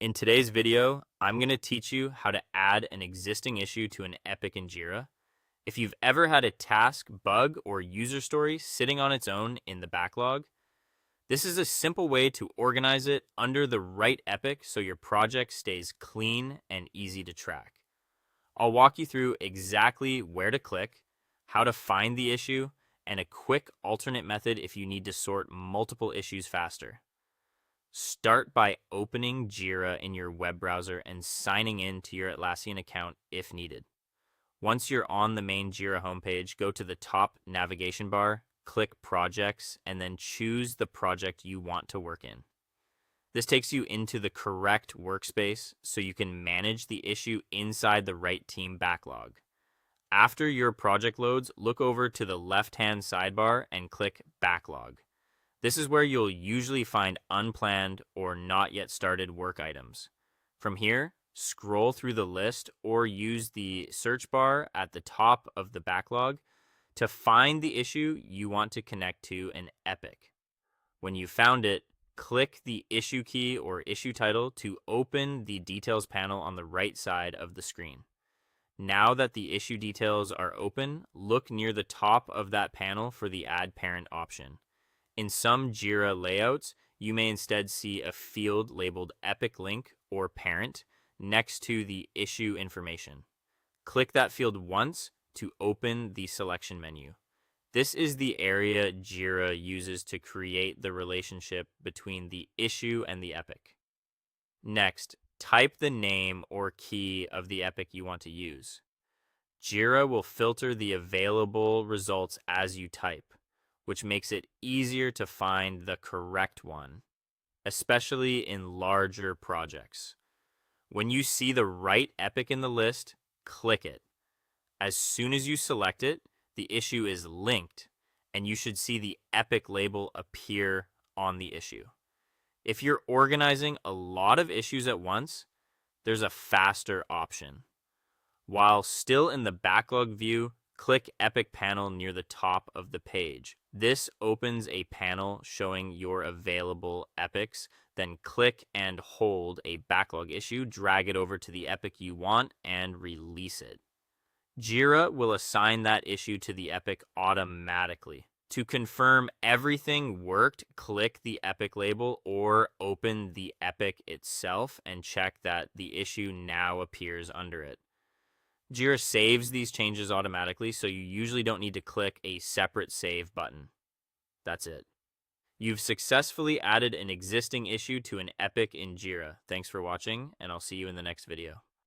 In today's video, I'm going to teach you how to add an existing issue to an epic in Jira. If you've ever had a task, bug, or user story sitting on its own in the backlog, this is a simple way to organize it under the right epic so your project stays clean and easy to track. I'll walk you through exactly where to click, how to find the issue, and a quick alternate method if you need to sort multiple issues faster. Start by opening Jira in your web browser and signing in to your Atlassian account if needed. Once you're on the main Jira homepage, go to the top navigation bar, click Projects, and then choose the project you want to work in. This takes you into the correct workspace so you can manage the issue inside the right team backlog. After your project loads, look over to the left-hand sidebar and click Backlog. This is where you'll usually find unplanned or not yet started work items. From here, scroll through the list or use the search bar at the top of the backlog to find the issue you want to connect to an epic. When you found it, click the issue key or issue title to open the details panel on the right side of the screen. Now that the issue details are open, look near the top of that panel for the Add Parent option. In some Jira layouts, you may instead see a field labeled Epic Link or Parent next to the issue information. Click that field once to open the selection menu. This is the area Jira uses to create the relationship between the issue and the epic. Next, type the name or key of the epic you want to use. Jira will filter the available results as you type, which makes it easier to find the correct one, especially in larger projects. When you see the right epic in the list, click it. As soon as you select it, the issue is linked, and you should see the epic label appear on the issue. If you're organizing a lot of issues at once, there's a faster option. While still in the backlog view, click Epic Panel near the top of the page. This opens a panel showing your available epics. Then click and hold a backlog issue, drag it over to the epic you want, and release it. Jira will assign that issue to the epic automatically. To confirm everything worked, click the epic label or open the epic itself and check that the issue now appears under it. Jira saves these changes automatically, so you usually don't need to click a separate save button. That's it. You've successfully added an existing issue to an epic in Jira. Thanks for watching, and I'll see you in the next video.